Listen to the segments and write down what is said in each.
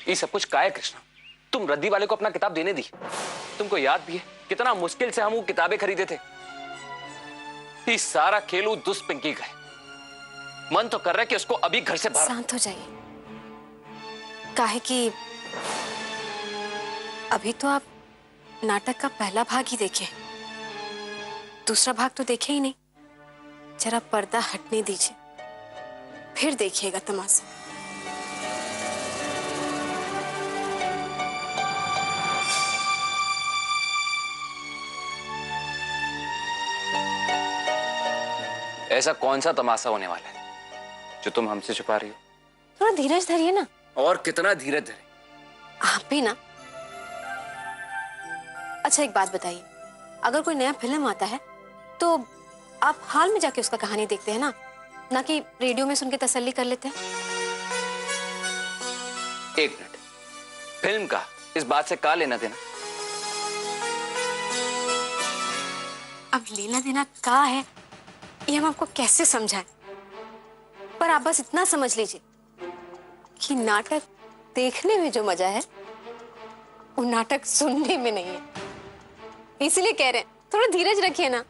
ये सब कुछ क्या है कृष्णा? तुम रद्दी वाले को अपना किताब देने दी। तुमको याद भी है कितना मुश्किल से हम वो किताबें खरीदे थे। ये सारा खेल वो दुष्ट पिंकी का है। मन तो कर रहा है कि उसको अभी घर से बाहर। शांत हो जाइए। काहे कि अभी तो आप नाटक का पहला भाग ही देखे, दूसरा भाग तो देखे ही नहीं। जरा पर्दा हटने दीजिए, फिर देखिएगा तमाशा। ऐसा कौन सा तमाशा होने वाला है जो तुम हमसे छुपा रही हो? थोड़ा धीरज धरिए ना। और कितना धीरज धरे? आप भी ना। अच्छा एक बात बताइए, अगर कोई नया फिल्म आता है तो आप हाल में जाके उसका कहानी देखते हैं ना कि रेडियो में सुन के तसल्ली कर लेते हैं? एक मिनट, फिल्म का इस बात से क्या लेना देना? अब लेना देना क्या है ये हम आपको कैसे समझाएं, पर आप बस इतना समझ लीजिए कि नाटक देखने में जो मजा है वो नाटक सुनने में नहीं है। इसलिए कह रहे हैं थोड़ा धीरज रखिए ना।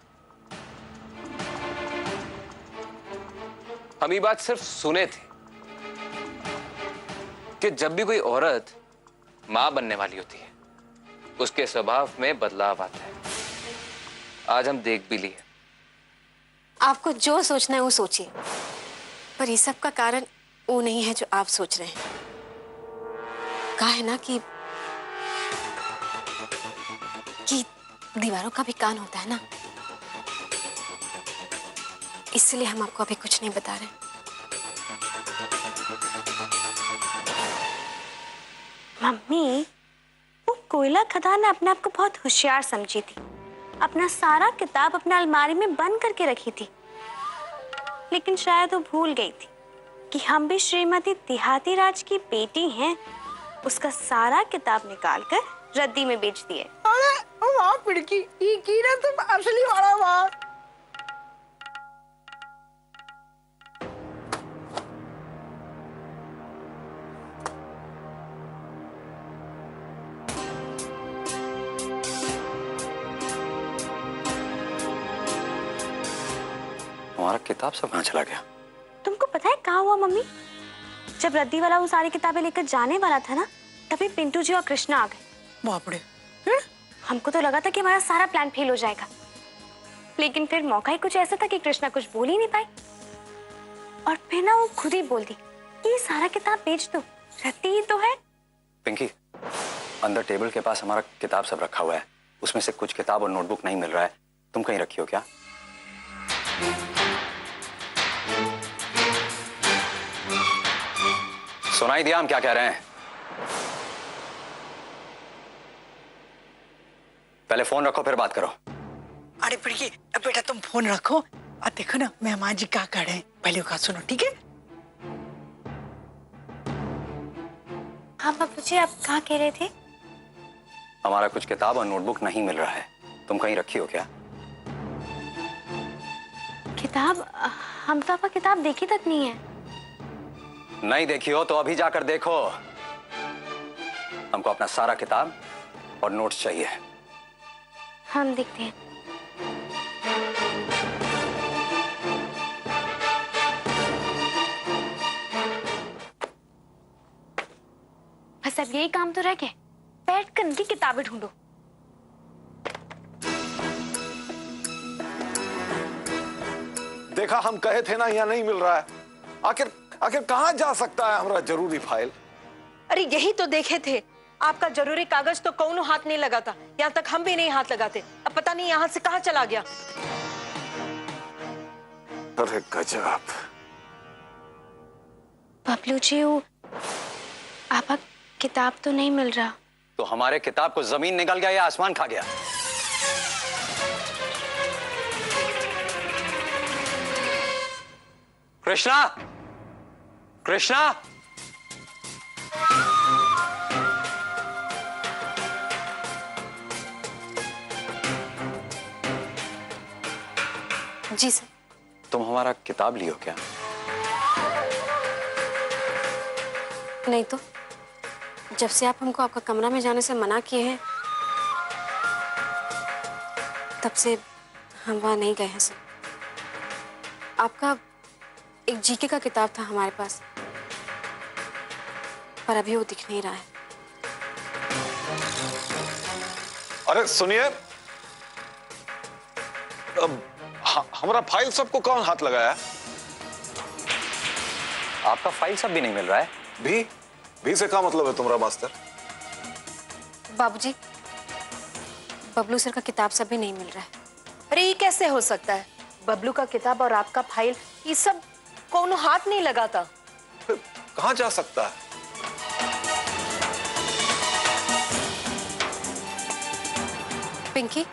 हम ये बात सिर्फ सुने थे कि जब भी कोई औरत मां बनने वाली होती है उसके स्वभाव में बदलाव आता है। आज हम देख भी लिए। आपको जो सोचना है वो सोचिए, पर ये सब का कारण वो नहीं है जो आप सोच रहे हैं। कहा है ना कि दीवारों का भी कान होता है ना, इसलिए हम आपको अभी कुछ नहीं बता रहे। मम्मी, वो कोयला खदान अपने आप को बहुत होशियार समझी थी। अपना सारा किताब अपने अलमारी में बंद करके रखी थी, लेकिन शायद वो भूल गई थी कि हम भी श्रीमती देहाती राज की बेटी हैं। उसका सारा किताब निकालकर रद्दी में बेच दिए। अरे वाह पिड़की, ये की ना तुम असली वाला वाह। हमारा किताब सब कहाँ चला गया? तुमको पता है कहाँ हुआ मम्मी? जब रद्दी वाला वो सारी किताबें लेकर जाने वाला था ना, तभी पिंटू जी और कृष्णा आ गए। बाप रे। हमको तो लगा था कि हमारा सारा प्लान फेल हो जाएगा, लेकिन फिर मौका ही कुछ ऐसा था कि कृष्णा कुछ बोल ही नहीं पाई। और फिर ना वो खुद ही बोल दी कि ये सारा किताब बेच दो, रद्दी ही तो है। पिंकी, अंदर टेबल के पास हमारा किताब सब रखा हुआ है, उसमें से कुछ किताब और नोटबुक नहीं मिल रहा है। तुम कहीं रखी हो क्या? सुनाई दिया हम क्या कह रहे हैं? पहले फोन रखो फिर बात करो। अरे पिड़की, बेटा तुम फोन रखो और देखो ना मेहमान जी क्या कर रहे हैं, पहले का सुनो, ठीक है? हाँ बाबू जी, आप कहाँ कह रहे थे? हमारा कुछ किताब और नोटबुक नहीं मिल रहा है, तुम कहीं रखी हो क्या? किताब? हम तो आपका किताब देखी तक नहीं है। नहीं देखी हो तो अभी जाकर देखो। हमको अपना सारा किताब और नोट्स चाहिए। हम देखते हैं। बस अब यही काम तो रह गया, बैठ कर इनकी किताबें ढूंढो। देखा, हम कहे थे ना यहाँ नहीं मिल रहा है। आखिर आखिर कहाँ जा सकता है हमारा जरूरी फाइल? अरे यही तो देखे थे, आपका जरूरी कागज तो कौनो हाथ नहीं लगाता, यहाँ तक हम भी नहीं हाथ लगाते। अब पता नहीं यहाँ से कहाँ चला गया। अरे गजब। बबलू जी, वो आपका किताब तो नहीं मिल रहा। तो हमारे किताब को जमीन निकल गया या आसमान खा गया? कृष्णा, कृष्णा, जी सर। तुम हमारा किताब लियो क्या? नहीं तो जब से आप हमको आपका कमरा में जाने से मना किए हैं तब से हम वहां नहीं गए हैं सर। आपका एक जीके का किताब था हमारे पास, पर अभी वो दिख नहीं रहा है। अरे सुनिए, हमारा फाइल सबको कौन हाथ लगाया? आपका फाइल सब भी नहीं मिल रहा है। भी से क्या मतलब है तुम्हारा मास्टर? बाबूजी, बबलू सर का किताब सब भी नहीं मिल रहा है। अरे ये कैसे हो सकता है? बबलू का किताब और आपका फाइल ये सब कौन हाथ नहीं लगाता। कहाँ जा सकता है? पिंकी,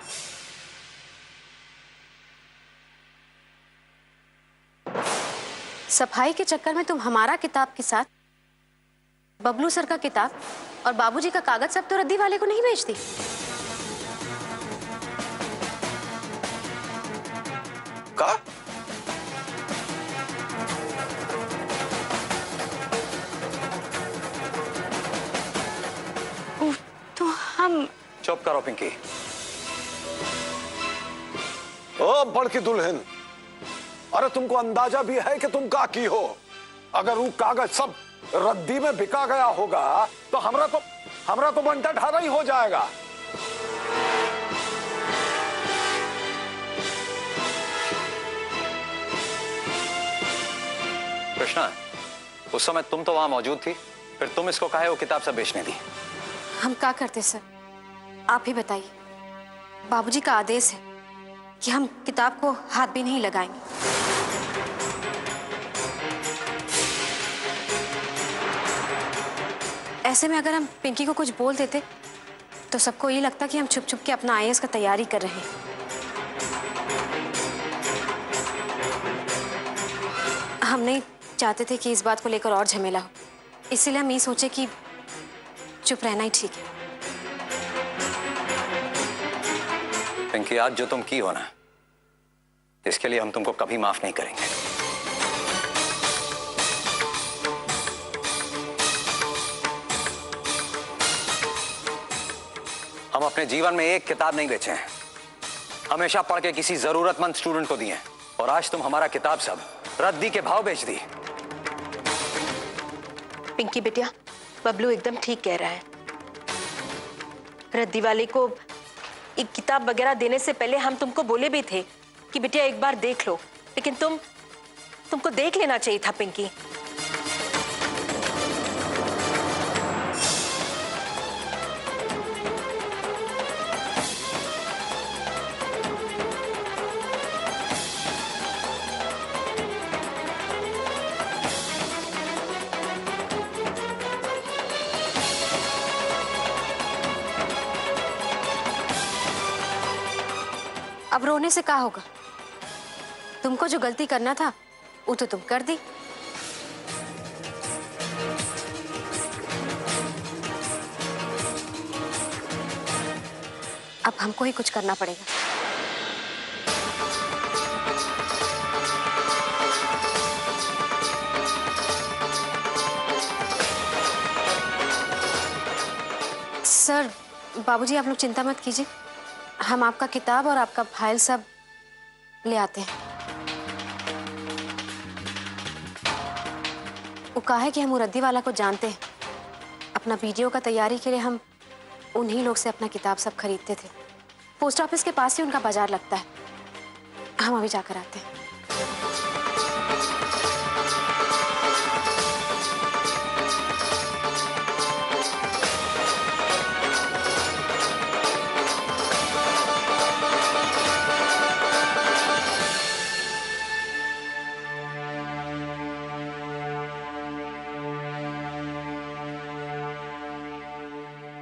सफाई के चक्कर में तुम हमारा किताब के साथ बबलू सर का किताब और बाबूजी का कागज सब तो रद्दी वाले को नहीं भेजती। का? तो हम चुप करो पिंकी। ओ बड़की दुल्हन, अरे तुमको अंदाजा भी है कि तुम का की हो? अगर वो कागज सब रद्दी में बिका गया होगा तो हमरा तो बंटा ढारा ही हो जाएगा। कृष्णा, उस समय तुम तो वहां मौजूद थी, फिर तुम इसको काहे वो किताब सब बेचने दी? हम क्या करते सर, आप ही बताइए। बाबूजी का आदेश है कि हम किताब को हाथ भी नहीं लगाएंगे। ऐसे में अगर हम पिंकी को कुछ बोल देते तो सबको ये लगता कि हम छुप छुप के अपना आईएएस का तैयारी कर रहे हैं। हम नहीं चाहते थे कि इस बात को लेकर और झमेला हो, इसीलिए हम ये सोचे कि चुप रहना ही ठीक है। पिंकी, आज जो तुम की हो ना, इसके लिए हम तुमको कभी माफ नहीं करेंगे। हम अपने जीवन में एक किताब नहीं बेचे हैं, हमेशा पढ़ के किसी जरूरतमंद स्टूडेंट को दिए हैं, और आज तुम हमारा किताब सब रद्दी के भाव बेच दी। पिंकी बिटिया, बबलू एकदम ठीक कह रहा है। रद्दी वाले को एक किताब वगैरह देने से पहले हम तुमको बोले भी थे कि बिटिया एक बार देख लो, लेकिन तुमको देख लेना चाहिए था पिंकी। अब रोने से क्या होगा? तुमको जो गलती करना था वो तो तुम कर दी। अब हमको ही कुछ करना पड़ेगा। सर, बाबूजी आप लोग चिंता मत कीजिए, हम आपका किताब और आपका फाइल सब ले आते हैं। वो कहा है कि हम रद्दी वाला को जानते हैं। अपना वीडियो का तैयारी के लिए हम उन्हीं लोग से अपना किताब सब खरीदते थे। पोस्ट ऑफिस के पास ही उनका बाजार लगता है। हम अभी जाकर आते हैं।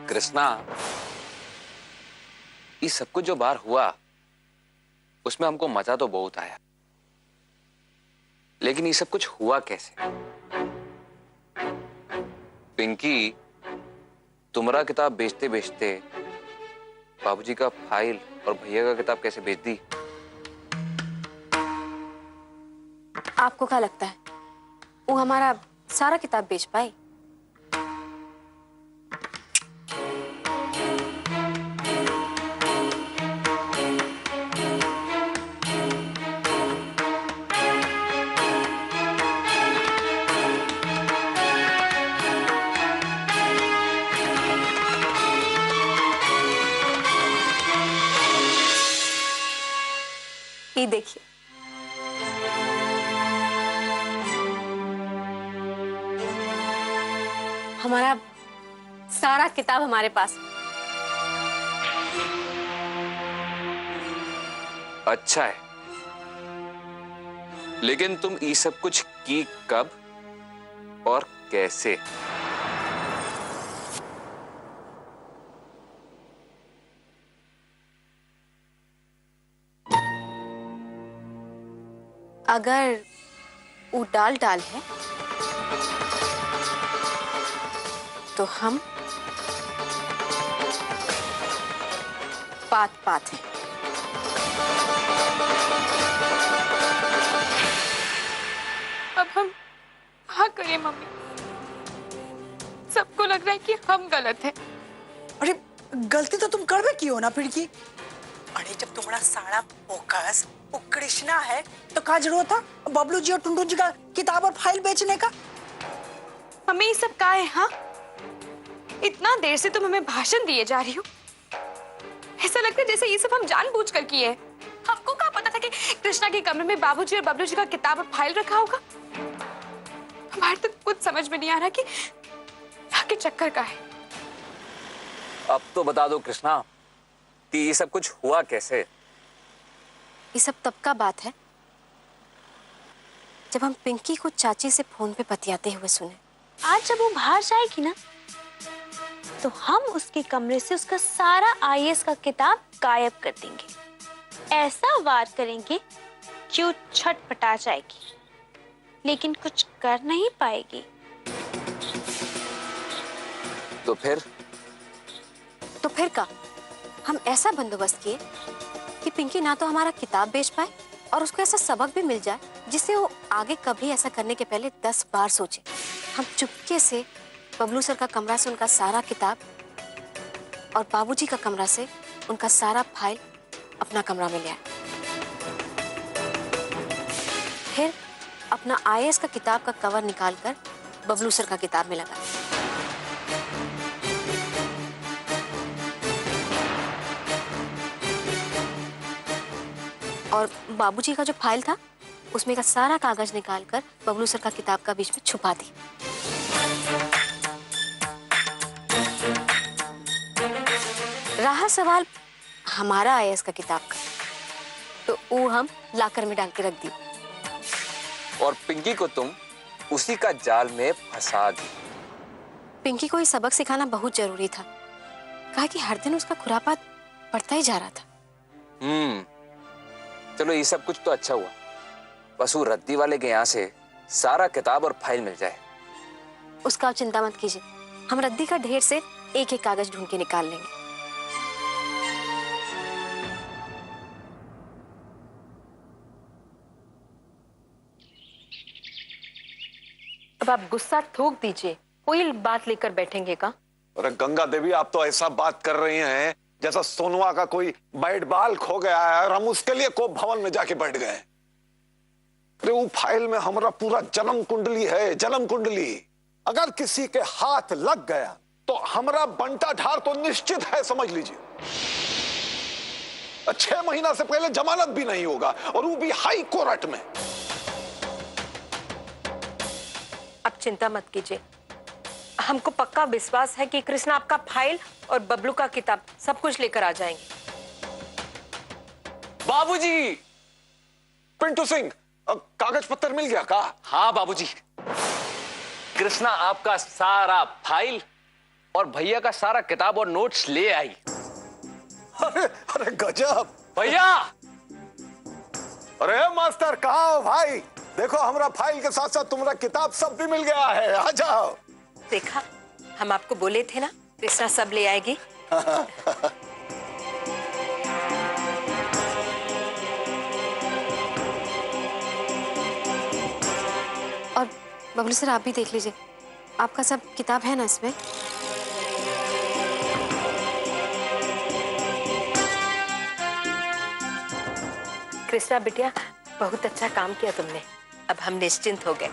कृष्णा, इस सब कुछ जो बाहर हुआ उसमें हमको मजा तो बहुत आया, लेकिन ये सब कुछ हुआ कैसे? पिंकी, तुम्हारा किताब बेचते बेचते बाबूजी का फाइल और भैया का किताब कैसे बेच दी? आपको क्या लगता है वो हमारा सारा किताब बेच पाए? ये देखिए, हमारा सारा किताब हमारे पास। अच्छा है, लेकिन तुम ये सब कुछ की कब और कैसे? अगर वो डाल डाल है तो हम पात पात हैं। अब हम हाँ करें मम्मी? सबको लग रहा है कि हम गलत हैं। अरे गलती तो तुम कर की हो ना पिड़की। अरे जब तुम्हारा सारा फोकस वो कृष्णा है तो क्या जरूरत था बबलू जी और टुंडू जी का किताब और फाइल बेचने का? मम्मी ये सब क्या है? हाँ, इतना देर से तुम हमें भाषण दिए जा रही हो। ऐसा लगता है जैसे ये सब हम जानबूझकर किए हैं। हमको क्या पता था कि कृष्णा के कमरे में बाबूजी और बबलू जी का किताब और फाइल रखा होगा। हमारे तो कुछ समझ में नहीं आ रहा कि आगे चक्कर का है। अब तो बता दो कृष्णा कि ये सब कुछ हुआ कैसे? ये सब तब का बात है जब हम पिंकी को चाची से फोन पे बतियाते हुए सुने। आज जब वो बाहर जाएगी ना तो हम उसके कमरे से उसका सारा आईएएस का किताब गायब कर देंगे। ऐसा वार करेंगे कि वो छटपटा जाएगी, लेकिन कुछ कर नहीं पाएगी। तो फिर का हम ऐसा बंदोबस्त किए कि पिंकी ना तो हमारा किताब बेच पाए और उसको ऐसा सबक भी मिल जाए जिससे वो आगे कभी ऐसा करने के पहले 10 बार सोचे। हम चुपके से बबलू सर का कमरा से उनका सारा किताब और बाबूजी का कमरा से उनका सारा फाइल अपना कमरा में ले आए। फिर अपना आईएएस का किताब का कवर निकालकर बबलू सर का किताब में लगा। और बाबूजी का जो फाइल था उसमें का सारा कागज निकालकर बबलू सर का किताब का बीच में छुपा दी। रहा सवाल हमारा आईएएस का किताब का, तो वो हम लाकर में डाल के रख दी और पिंकी को तुम उसी का जाल में फंसा दी। पिंकी को ये सबक सिखाना बहुत जरूरी था, कहा कि हर दिन उसका खुरापात बढ़ता ही जा रहा था। चलो ये सब कुछ तो अच्छा हुआ, बस वो रद्दी वाले के यहाँ से सारा किताब और फाइल मिल जाए। उसका चिंता मत कीजिए, हम रद्दी का ढेर से एक एक कागज ढूंढ के निकाल लेंगे। अब आप गुस्सा थूक दीजिए, कोई बात लेकर बैठेंगे का? अरे गंगा देवी, आप तो ऐसा बात कर रही हैं जैसा सोनवा का कोई बैट बॉल खो गया है और हम उसके लिए कोप भवन में जाके बैठ गए। अरे वो फाइल में हमारा पूरा जन्म कुंडली है, जन्म कुंडली। अगर किसी के हाथ लग गया तो हमारा बंटा ढार तो निश्चित है, समझ लीजिए। 6 महीना से पहले जमानत भी नहीं होगा, और वो भी हाई कोर्ट में। आप चिंता मत कीजिए, हमको पक्का विश्वास है कि कृष्णा आपका फाइल और बबलू का किताब सब कुछ लेकर आ जाएंगे। बाबूजी! पिंटू सिंह, कागज पत्तर मिल गया का? हाँ बाबूजी, कृष्णा आपका सारा फाइल और भैया का सारा किताब और नोट्स ले आई। अरे अरे गजब भैया! अरे मास्टर, कहाँ हो भाई? देखो हमारा फाइल के साथ साथ तुम्हारा किताब सब भी मिल गया है, आ जाओ। देखा, हम आपको बोले थे ना कृष्णा सब ले आएगी। बबलू सर आप भी देख लीजिए, आपका सब किताब है ना इसमें? कृष्णा बिटिया, बहुत अच्छा काम किया तुमने। अब हम निश्चिंत हो गए।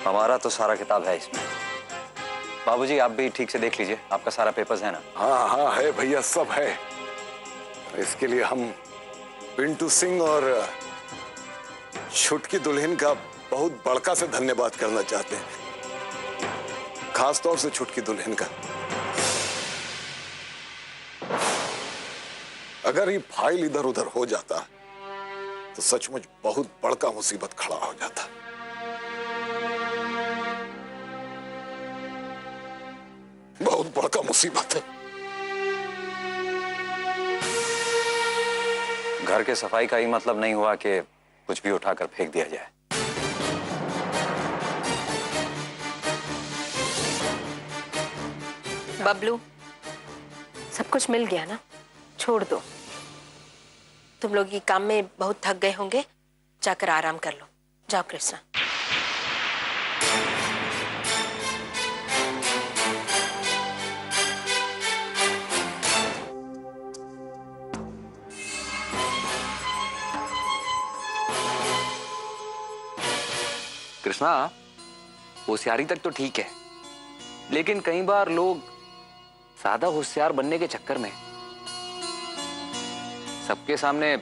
हमारा तो सारा किताब है इसमें। बाबूजी आप भी ठीक से देख लीजिए, आपका सारा पेपर्स है ना? हाँ हाँ है भैया, सब है। इसके लिए हम पिंटू सिंह और छुटकी दुल्हन का बहुत बड़का से धन्यवाद करना चाहते हैं, खास तौर से छुटकी दुल्हन का। अगर ये फाइल इधर उधर हो जाता तो सचमुच बहुत बड़का मुसीबत खड़ा हो जाता। बहुत बड़का मुसीबत है। घर के सफाई का ही मतलब नहीं हुआ कि कुछ भी उठाकर फेंक दिया जाए। बबलू, सब कुछ मिल गया ना, छोड़ दो। तुम लोग ये काम में बहुत थक गए होंगे, जाकर आराम कर लो। जाओ कृष्णा। कृष्णा, होशियारी तक तो ठीक है, लेकिन कई बार लोग सादा होशियार बनने के चक्कर में सबके सामने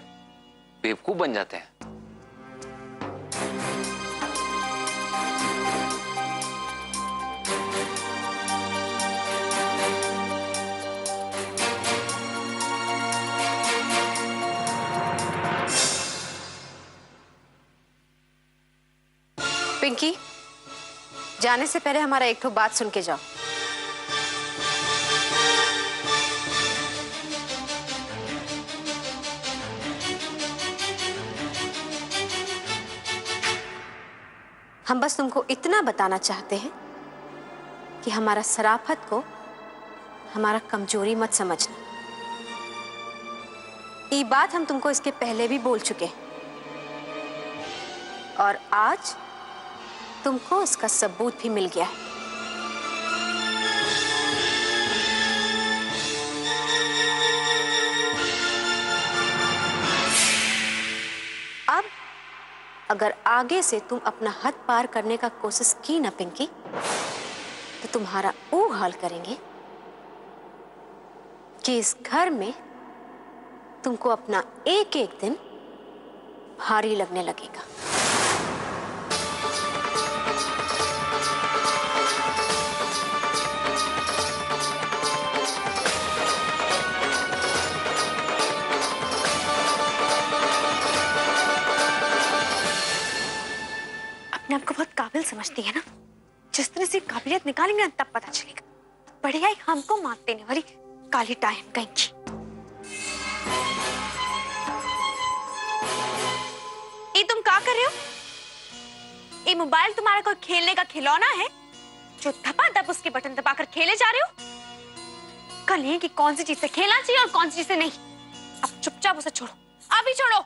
बेवकूफ बन जाते हैं। पिंकी, जाने से पहले हमारा एक ठो बात सुन के जाओ। हम बस तुमको इतना बताना चाहते हैं कि हमारा शराफत को हमारा कमजोरी मत समझना। ये बात हम तुमको इसके पहले भी बोल चुके हैं और आज तुमको इसका सबूत भी मिल गया है। अब अगर आगे से तुम अपना हद पार करने का कोशिश की ना पिंकी, तो तुम्हारा वो हाल करेंगे कि इस घर में तुमको अपना एक एक दिन भारी लगने लगेगा। अपने आपको बहुत काबिल समझती है ना, जिस तरह से काबिलियत निकालेंगे ना तब पता चलेगा। बढ़िया ही हमको मात देने वाली काली टाइम कहीं की। ये तुम क्या कर रहे हो? ये मोबाइल तुम्हारा कोई खेलने का खिलौना है जो धपाधप उसके बटन दबाकर खेले जा रहे हो? कल ये कि कौन सी चीज से खेलना चाहिए और कौन सी चीज से नहीं। अब चुपचाप उसे छोड़ो, अभी छोड़ो।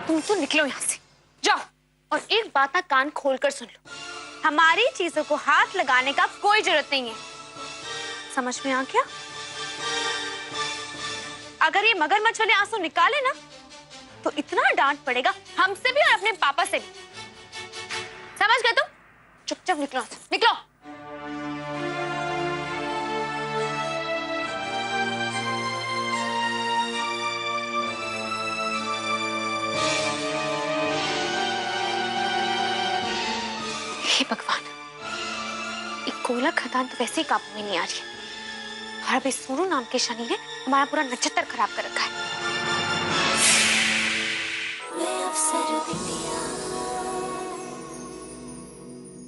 तुम तो निकलो यहां से, जाओ। और एक बात ना कान खोलकर सुन लो, हमारी चीजों को हाथ लगाने का कोई जरूरत नहीं है। समझ में आ गया? अगर ये मगरमच्छ वाले आंसू निकाले ना तो इतना डांट पड़ेगा हमसे भी और अपने पापा से भी। समझ गए तुम? चुपचाप निकलो, निकलो। हे भगवान, एक कोयला खदान तो वैसे ही काबू में नहीं आ रही है और अब इस सूरू नाम के शनि ने हमारा पूरा नक्षत्र खराब कर रखा है।